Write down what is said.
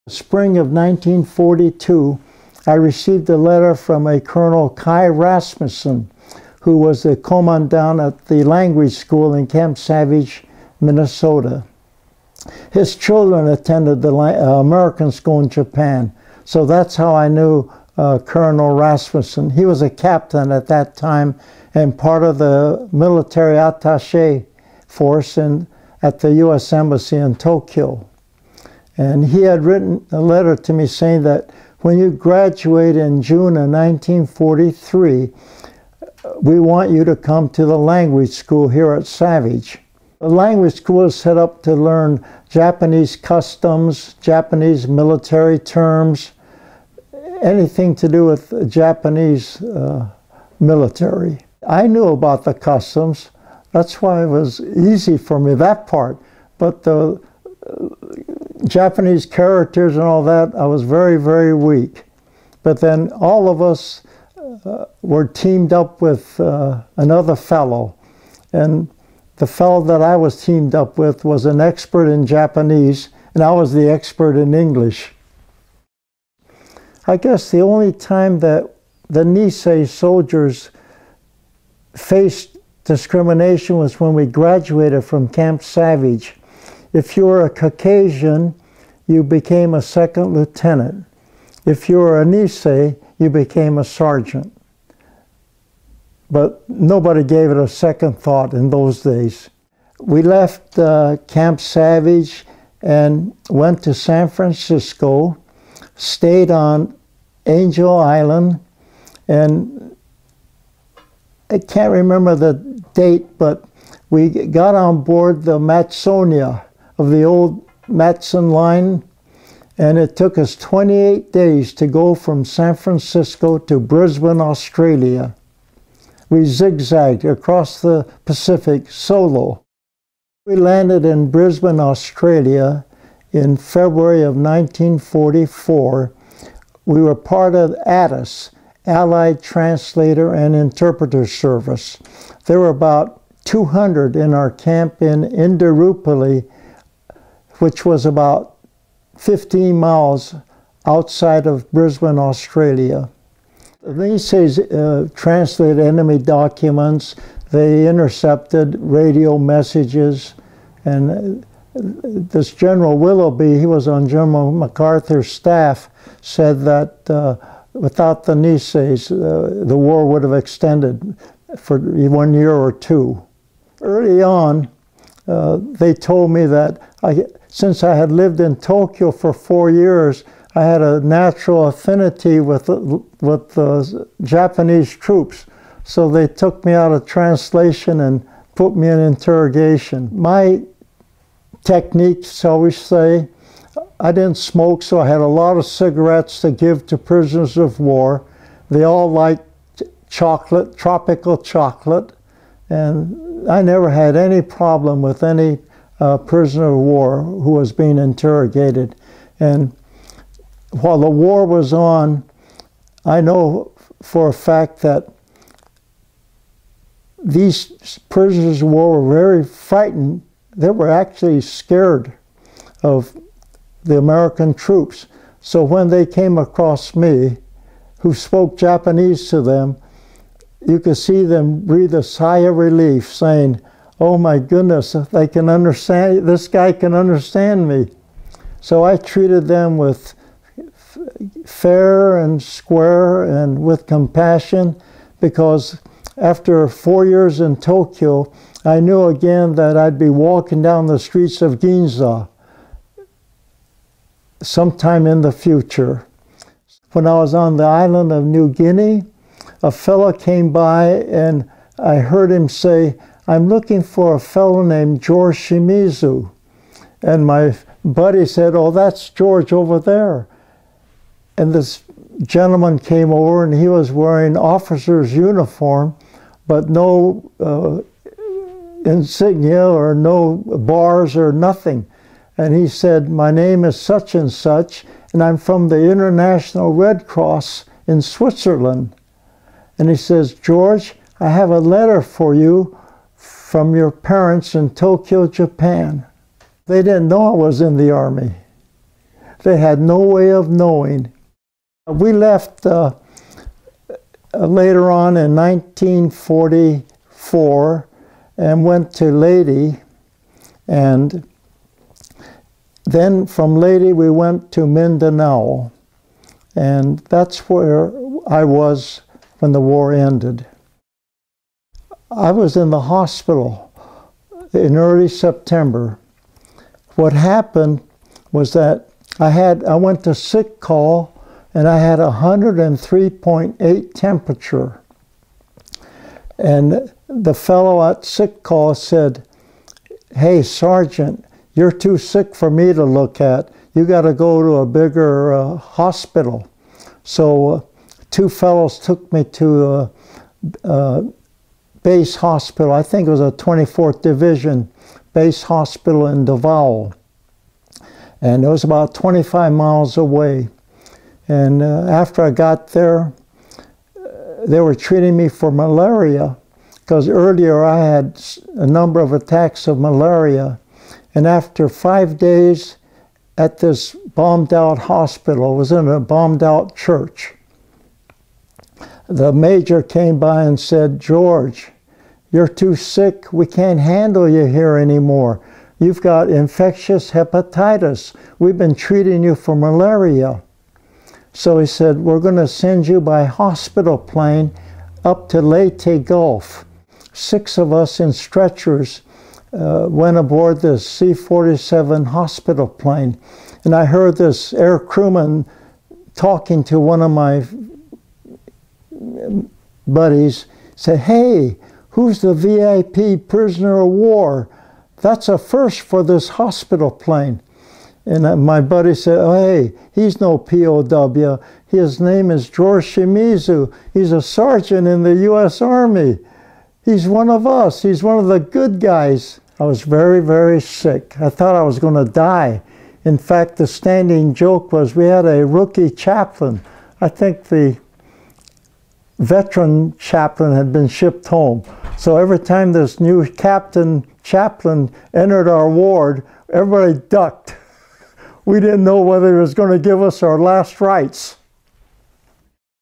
Spring of 1942, I received a letter from a Colonel Kai Rasmussen, who was the commandant at the language school in Camp Savage, Minnesota. His children attended the American school in Japan, so that's how I knew Colonel Rasmussen. He was a captain at that time and part of the military attaché force at the U.S. Embassy in Tokyo. And he had written a letter to me saying that when you graduate in June of 1943, we want you to come to the language school here at Savage. The language school is set up to learn Japanese customs, Japanese military terms, anything to do with Japanese military. I knew about the customs. That's why it was easy for me, that part. But the Japanese characters and all that, I was very, very weak. But then all of us were teamed up with another fellow. And the fellow that I was teamed up with was an expert in Japanese, and I was the expert in English. I guess the only time that the Nisei soldiers faced discrimination was when we graduated from Camp Savage. If you were a Caucasian, you became a second lieutenant. If you were a Nisei, you became a sergeant. But nobody gave it a second thought in those days. We left Camp Savage and went to San Francisco, stayed on Angel Island, and I can't remember the date, but we got on board the Matsonia of the old Matson line, and it took us 28 days to go from San Francisco to Brisbane, Australia. We zigzagged across the Pacific solo. We landed in Brisbane, Australia in February of 1944. We were part of ATIS, Allied Translator and Interpreter Service. There were about 200 in our camp in Indooroopilly, which was about 15 miles outside of Brisbane, Australia. The Nisei translated enemy documents. They intercepted radio messages, and this General Willoughby, he was on General MacArthur's staff, said that without the Niseis, the war would have extended for 1 year or two. Early on, they told me that since I had lived in Tokyo for 4 years, I had a natural affinity with the Japanese troops. So they took me out of translation and put me in interrogation. My technique, shall we say, I didn't smoke, so I had a lot of cigarettes to give to prisoners of war. They all liked chocolate, tropical chocolate, and I never had any problem with any prisoner of war who was being interrogated. And while the war was on, I know for a fact that these prisoners of war were very frightened. They were actually scared of the American troops. So when they came across me, who spoke Japanese to them, you could see them breathe a sigh of relief, saying, "Oh my goodness, they can understand, this guy can understand me." So I treated them with fair and square and with compassion, because after 4 years in Tokyo, I knew again that I'd be walking down the streets of Ginza sometime in the future. When I was on the island of New Guinea, a fellow came by and I heard him say, "I'm looking for a fellow named George Shimizu." And my buddy said, "Oh, that's George over there." And this gentleman came over and he was wearing officer's uniform, but no insignia or no bars or nothing. And he said, "My name is such and such, and I'm from the International Red Cross in Switzerland." And he says, "George, I have a letter for you from your parents in Tokyo, Japan." They didn't know I was in the Army. They had no way of knowing. We left later on in 1944 and went to Leyte, and then from Leyte we went to Mindanao, and that's where I was when the war ended. I was in the hospital in early September. What happened was that I went to sick call and I had 103.8 temperature. And the fellow at sick call said, "Hey, Sergeant, you're too sick for me to look at. You got to go to a bigger hospital." So two fellows took me to a base hospital. I think it was a 24th Division base hospital in Davao. And it was about 25 miles away. And after I got there, they were treating me for malaria, because earlier I had a number of attacks of malaria. And after 5 days at this bombed out hospital, I was in a bombed out church, the major came by and said, "George, you're too sick. We can't handle you here anymore. You've got infectious hepatitis. We've been treating you for malaria." So he said, "We're going to send you by hospital plane up to Leyte Gulf." 6 of us in stretchers went aboard the C-47 hospital plane. And I heard this air crewman talking to one of my buddies, say, "Hey, who's the VIP prisoner of war? That's a first for this hospital plane." And my buddy said, "Oh, hey, he's no POW. His name is George Shimizu. He's a sergeant in the U.S. Army. He's one of us. He's one of the good guys." I was very, very sick. I thought I was going to die. In fact, the standing joke was we had a rookie chaplain. I think the veteran chaplain had been shipped home. So every time this new chaplain entered our ward, everybody ducked. We didn't know whether he was going to give us our last rites.